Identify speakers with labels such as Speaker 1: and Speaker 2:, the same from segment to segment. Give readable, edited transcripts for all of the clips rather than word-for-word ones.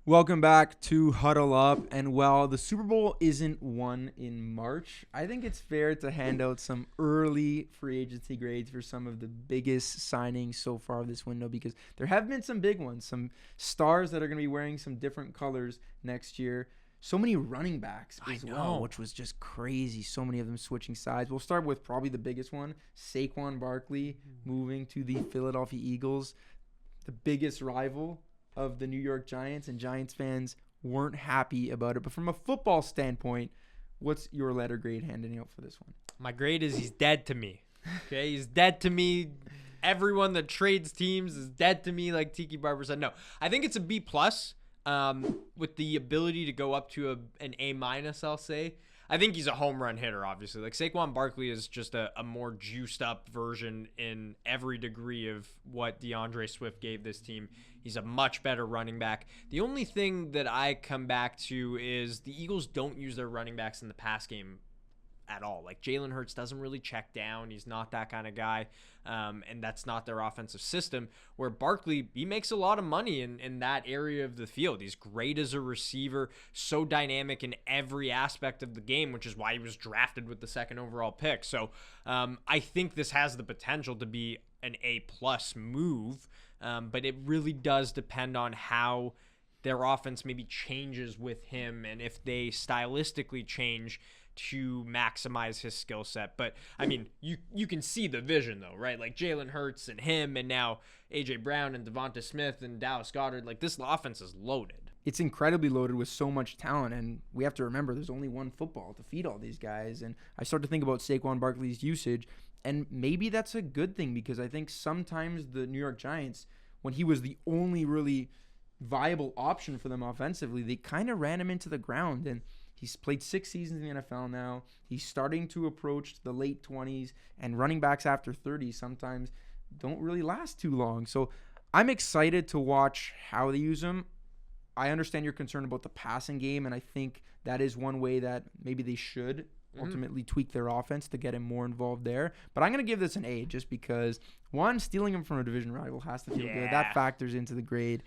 Speaker 1: Welcome back to Huddle Up. And while the Super Bowl isn't won in March, I think it's fair to hand out some early free agency grades for some of the biggest signings so far this window, because there have been some big ones, some stars that are going to be wearing some different colors next year. So many running backs as well, which was just crazy. So many of them switching sides. We'll start with probably the biggest one, Saquon Barkley moving to the Philadelphia Eagles, the biggest rival of the New York Giants, and Giants fans weren't happy about it. But from a football standpoint, what's your letter grade handing out for this one?
Speaker 2: My grade is he's dead to me. Okay, he's dead to me. Everyone that trades teams is dead to me, like Tiki Barber said. No, I think it's a B+, with the ability to go up to an A-, I'll say. I think he's a home run hitter, obviously. Like, Saquon Barkley is just a more juiced up version in every degree of what DeAndre Swift gave this team. He's a much better running back. The only thing that I come back to is the Eagles don't use their running backs in the pass game at all. Like, Jalen Hurts doesn't really check down. He's not that kind of guy, and that's not their offensive system. Where Barkley, he makes a lot of money in that area of the field. He's great as a receiver, so dynamic in every aspect of the game, which is why he was drafted with the second overall pick. So I think this has the potential to be an A+ move, but it really does depend on how their offense maybe changes with him and if they stylistically change to maximize his skill set. But I mean, you can see the vision though, right? Like Jalen Hurts and him, and now AJ Brown and Devonta Smith and Dallas Goedert. Like, this offense is loaded.
Speaker 1: It's incredibly loaded with so much talent, and we have to remember there's only one football to feed all these guys. And I start to think about Saquon Barkley's usage, and maybe that's a good thing, because I think sometimes the New York Giants, when he was the only really viable option for them offensively, they kind of ran him into the ground. And he's played 6 seasons in the NFL now. He's starting to approach the late 20s, and running backs after 30 sometimes don't really last too long. So I'm excited to watch how they use him. I understand your concern about the passing game, and I think that is one way that maybe they should ultimately tweak their offense to get him more involved there. But I'm going to give this an A, just because, one, stealing him from a division rival has to feel good. That factors into the grade.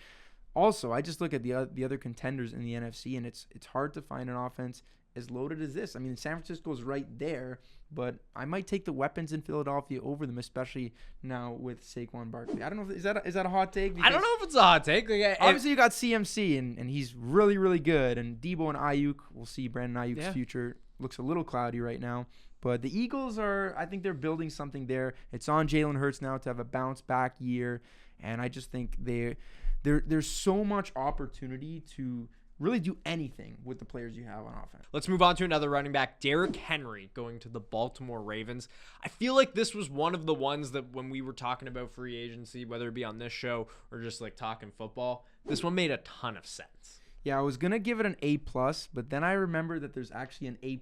Speaker 1: Also, I just look at the other contenders in the NFC, and it's hard to find an offense as loaded as this. I mean, San Francisco's right there, but I might take the weapons in Philadelphia over them, especially now with Saquon Barkley. I don't know, is that a hot take?
Speaker 2: I don't know if it's a hot take. Like,
Speaker 1: obviously, you got CMC, and he's really, really good. And Debo and Ayuk, we'll see. Brandon Ayuk's future looks a little cloudy right now. But the Eagles I think they're building something there. It's on Jalen Hurts now to have a bounce-back year, and I just think there's so much opportunity to really do anything with the players you have on offense.
Speaker 2: Let's move on to another running back, Derrick Henry, going to the Baltimore Ravens. I feel like this was one of the ones that when we were talking about free agency, whether it be on this show or just like talking football, this one made a ton of sense.
Speaker 1: Yeah, I was going to give it an A+, but then I remembered that there's actually an A++.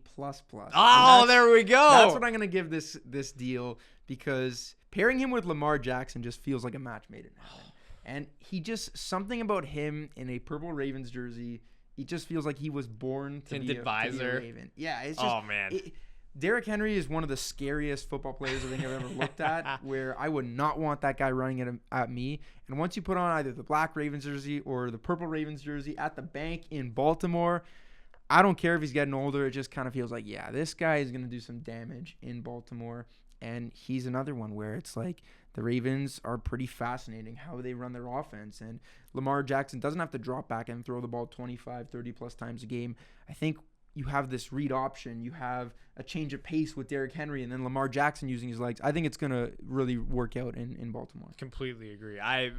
Speaker 2: Oh, there we go.
Speaker 1: That's what I'm going to give this deal, because pairing him with Lamar Jackson just feels like a match made in heaven. And he just, something about him in a purple Ravens jersey, it just feels like he was born to be a Raven. Yeah, it's just, Derrick Henry is one of the scariest football players I think I've ever looked at, where I would not want that guy running at me. And once you put on either the black Ravens jersey or the purple Ravens jersey at the bank in Baltimore, I don't care if he's getting older. It just kind of feels like, yeah, this guy is going to do some damage in Baltimore. And he's another one where it's like, the Ravens are pretty fascinating how they run their offense. And Lamar Jackson doesn't have to drop back and throw the ball 25, 30-plus times a game. I think you have this read option. You have a change of pace with Derrick Henry, and then Lamar Jackson using his legs. I think it's going to really work out in Baltimore.
Speaker 2: Completely agree. I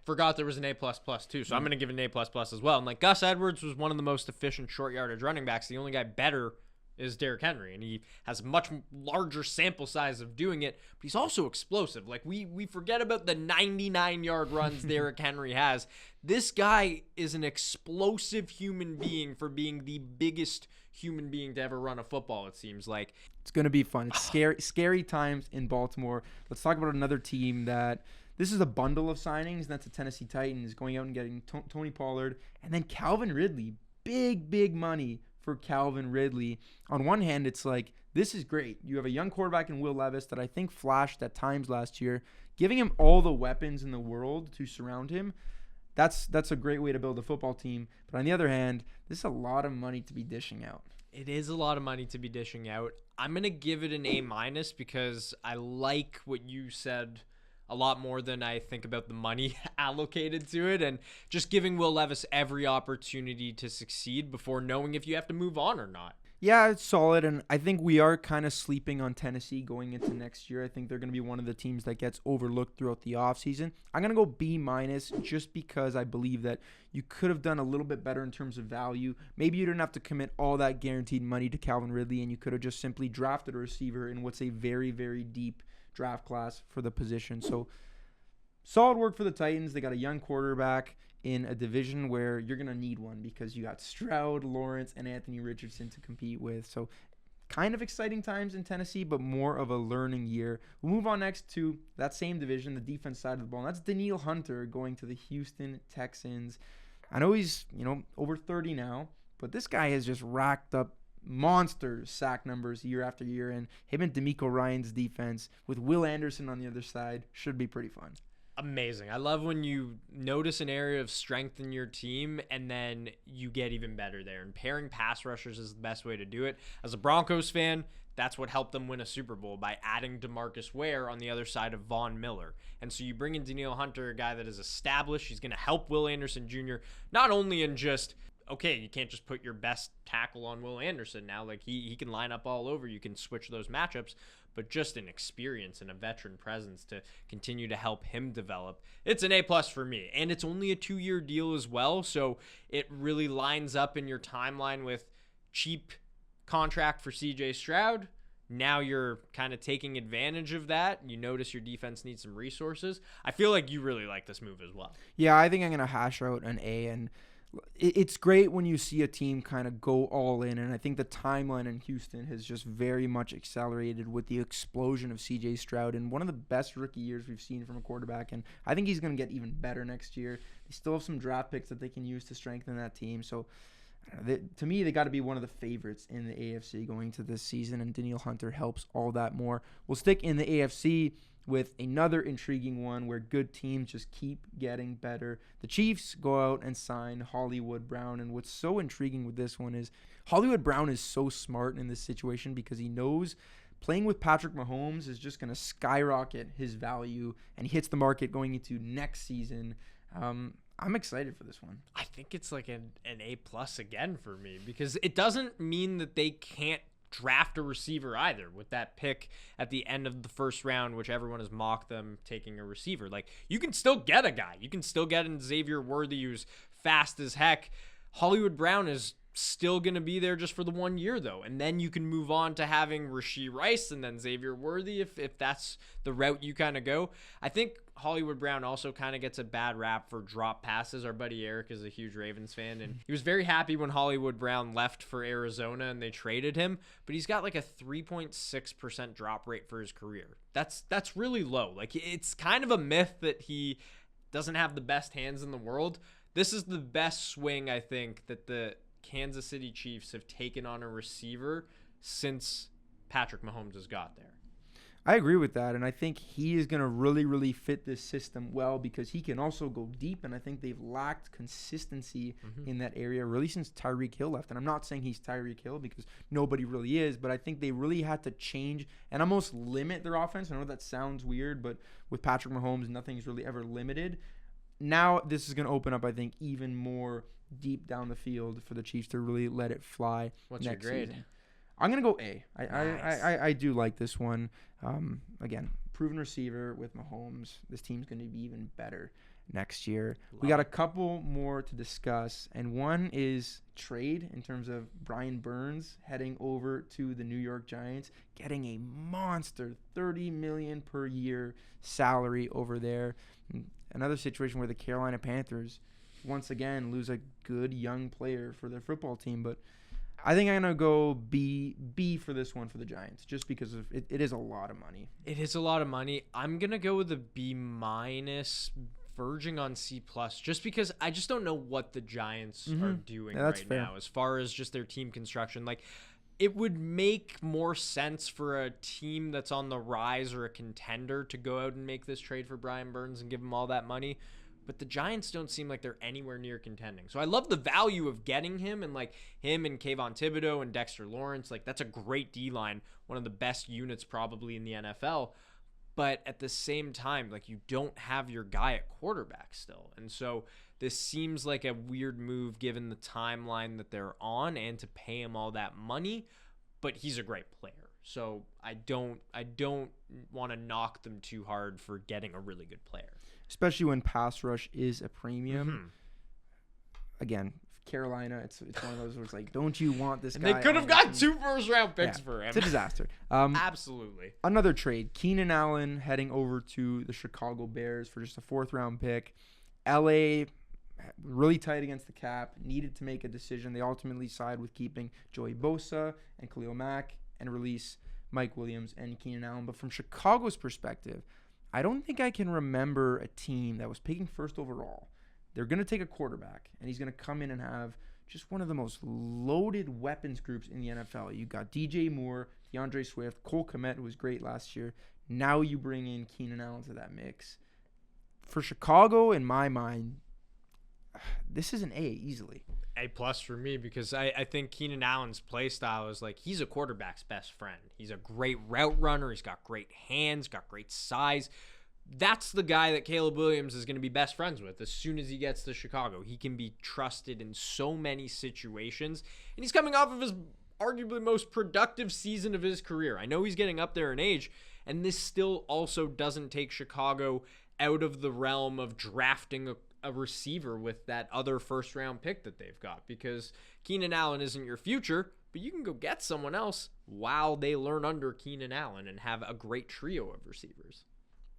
Speaker 2: forgot there was an A++ too, so I'm going to give it an A++ as well. And like, Gus Edwards was one of the most efficient short yardage running backs. The only guy better is Derrick Henry, and he has a much larger sample size of doing it, but he's also explosive. Like, we forget about the 99-yard runs Derrick Henry has. This guy is an explosive human being for being the biggest human being to ever run a football, it seems like.
Speaker 1: It's going to be fun. It's scary times in Baltimore. Let's talk about another team that this is a bundle of signings, and that's the Tennessee Titans going out and getting Tony Pollard, and then Calvin Ridley. Big money for Calvin Ridley. On one hand, it's like, this is great. You have a young quarterback in Will Levis that I think flashed at times last year, giving him all the weapons in the world to surround him. that's a great way to build a football team. But on the other hand, this is a lot of money to be dishing out.
Speaker 2: It is a lot of money to be dishing out. I'm going to give it an A- because I like what you said a lot more than I think about the money allocated to it, and just giving Will Levis every opportunity to succeed before knowing if you have to move on or not.
Speaker 1: Yeah, it's solid, and I think we are kind of sleeping on Tennessee going into next year. I think they're going to be one of the teams that gets overlooked throughout the offseason. I'm going to go B- just because I believe that you could have done a little bit better in terms of value. Maybe you didn't have to commit all that guaranteed money to Calvin Ridley, and you could have just simply drafted a receiver in what's a very, very deep draft class for the position. So solid work for the Titans. They got a young quarterback in a division where you're going to need one because you got Stroud, Lawrence, and Anthony Richardson to compete with. So kind of exciting times in Tennessee, but more of a learning year. We'll move on next to that same division, the defense side of the ball. And that's Duane Hunter going to the Houston Texans. I know he's, over 30 now, but this guy has just racked up monster sack numbers year after year. And him and DeMeco Ryans' defense with Will Anderson on the other side should be pretty fun.
Speaker 2: Amazing. I love when you notice an area of strength in your team and then you get even better there. And pairing pass rushers is the best way to do it. As a Broncos fan, that's what helped them win a Super Bowl, by adding DeMarcus Ware on the other side of Von Miller. And so you bring in Duane Hunter, a guy that is established. He's going to help Will Anderson Jr. not only in just, okay, you can't just put your best tackle on Will Anderson now. Like he can line up all over. You can switch those matchups, but just an experience and a veteran presence to continue to help him develop. It's an A+ for me. And it's only a 2-year deal as well. So it really lines up in your timeline with cheap contract for CJ Stroud. Now you're kind of taking advantage of that. You notice your defense needs some resources. I feel like you really like this move as well.
Speaker 1: Yeah, I think I'm going to hash out an A, and it's great when you see a team kind of go all in, and I think the timeline in Houston has just very much accelerated with the explosion of C.J. Stroud and one of the best rookie years we've seen from a quarterback, and I think he's going to get even better next year. They still have some draft picks that they can use to strengthen that team, so to me, they got to be one of the favorites in the AFC going to this season, and Duane Hunter helps all that more. We'll stick in the AFC with another intriguing one where good teams just keep getting better. The Chiefs go out and sign Hollywood Brown, and what's so intriguing with this one is Hollywood Brown is so smart in this situation because he knows playing with Patrick Mahomes is just going to skyrocket his value, and he hits the market going into next season. I'm excited for this one.
Speaker 2: I think it's like an A+ again for me, because it doesn't mean that they can't draft a receiver either with that pick at the end of the first round, which everyone has mocked them taking a receiver. Like, you can still get a guy. You can still get in Xavier Worthy, who's fast as heck. Hollywood Brown is still going to be there just for the 1 year, though. And then you can move on to having Rashee Rice and then Xavier Worthy if that's the route you kind of go. I think Hollywood Brown also kind of gets a bad rap for drop passes. Our buddy Eric is a huge Ravens fan, and he was very happy when Hollywood Brown left for Arizona and they traded him, but he's got like a 3.6% drop rate for his career. That's really low. Like, it's kind of a myth that he doesn't have the best hands in the world. This is the best swing, I think, that the Kansas City Chiefs have taken on a receiver since Patrick Mahomes has got there.
Speaker 1: I agree with that, and I think he is going to really, really fit this system well because he can also go deep, and I think they've lacked consistency in that area really since Tyreek Hill left. And I'm not saying he's Tyreek Hill because nobody really is, but I think they really had to change and almost limit their offense. I know that sounds weird, but with Patrick Mahomes, nothing's really ever limited. Now this is going to open up, I think, even more deep down the field for the Chiefs to really let it fly.
Speaker 2: What's
Speaker 1: next
Speaker 2: your grade?
Speaker 1: season. I'm going to go A.
Speaker 2: Nice.
Speaker 1: I do like this one. Again, proven receiver with Mahomes. This team's going to be even better next year. We got a couple more to discuss, and one is trade in terms of Brian Burns heading over to the New York Giants, getting a monster $30 million per year salary over there. Another situation where the Carolina Panthers once again lose a good young player for their football team, but I think I'm going to go B for this one for the Giants, just because of it is a lot of money.
Speaker 2: It is a lot of money. I'm going to go with a B-, verging on C+, just because I just don't know what the Giants are doing now as far as just their team construction. Like, it would make more sense for a team that's on the rise or a contender to go out and make this trade for Brian Burns and give him all that money. but the Giants don't seem like they're anywhere near contending. So I love the value of getting him, and like him and Kayvon Thibodeau and Dexter Lawrence. Like, that's a great D-line, one of the best units probably in the NFL. But at the same time, like, you don't have your guy at quarterback still. And so this seems like a weird move given the timeline that they're on and to pay him all that money. But he's a great player. So I don't want to knock them too hard for getting a really good player.
Speaker 1: Especially when pass rush is a premium. Again, Carolina, it's one of those where it's like, don't you want this guy?
Speaker 2: They could have got 2 first-round picks for him.
Speaker 1: It's a disaster.
Speaker 2: Absolutely.
Speaker 1: Another trade. Keenan Allen heading over to the Chicago Bears for just a 4th-round pick. LA, really tight against the cap, needed to make a decision. They ultimately side with keeping Joey Bosa and Khalil Mack and release Mike Williams and Keenan Allen. But from Chicago's perspective, I don't think I can remember a team that was picking 1st overall. They're going to take a quarterback, and he's going to come in and have just one of the most loaded weapons groups in the NFL. You got DJ Moore, DeAndre Swift, Cole Kmet, who was great last year. Now you bring in Keenan Allen to that mix. For Chicago, in my mind, this is an A easily.
Speaker 2: A+ for me, because I think Keenan Allen's play style is like, he's a quarterback's best friend. He's a great route runner. He's got great hands, got great size. That's the guy that Caleb Williams is going to be best friends with as soon as he gets to Chicago. He can be trusted in so many situations, and he's coming off of his arguably most productive season of his career. I know he's getting up there in age, and this still also doesn't take Chicago out of the realm of drafting a receiver with that other 1st-round pick that they've got, because Keenan Allen isn't your future, but you can go get someone else while they learn under Keenan Allen and have a great trio of receivers.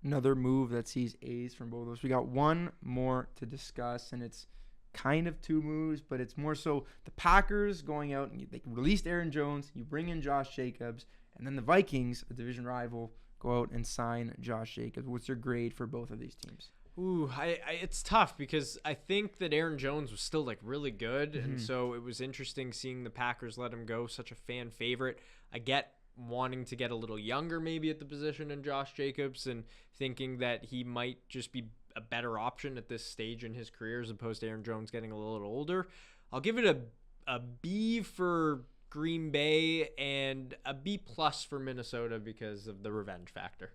Speaker 1: Another move that sees A's from both of us. We got one more to discuss, and it's kind of 2 moves, but it's more so the Packers going out and they released Aaron Jones, you bring in Josh Jacobs, and then the Vikings, a division rival, go out and sign Josh Jacobs. What's your grade for both of these teams?
Speaker 2: Ooh, it's tough because I think that Aaron Jones was still like really good, and so it was interesting seeing the Packers let him go, such a fan favorite. I get wanting to get a little younger maybe at the position in Josh Jacobs and thinking that he might just be a better option at this stage in his career as opposed to Aaron Jones getting a little older. I'll give it a B for Green Bay and a B+ for Minnesota because of the revenge factor.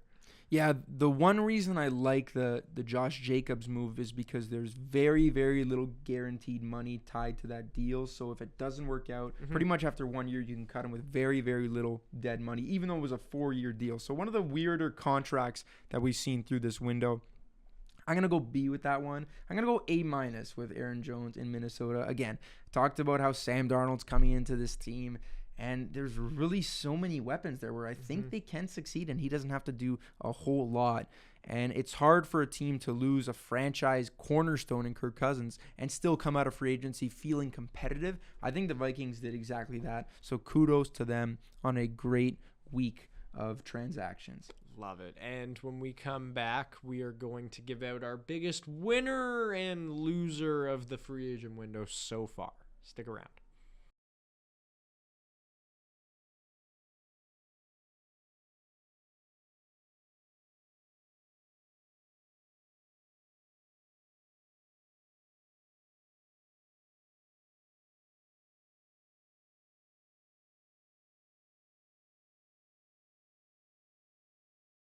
Speaker 1: Yeah, the one reason I like the Josh Jacobs move is because there's very, very little guaranteed money tied to that deal. So if it doesn't work out, pretty much after 1 year, you can cut him with very, very little dead money, even though it was a 4-year deal. So one of the weirder contracts that we've seen through this window. I'm going to go B with that one. I'm going to go A- with Aaron Jones in Minnesota. Again, talked about how Sam Darnold's coming into this team. And there's really so many weapons there where I think they can succeed and he doesn't have to do a whole lot. And it's hard for a team to lose a franchise cornerstone in Kirk Cousins and still come out of free agency feeling competitive. I think the Vikings did exactly that. So kudos to them on a great week of transactions.
Speaker 2: Love it. And when we come back, we are going to give out our biggest winner and loser of the free agent window so far. Stick around.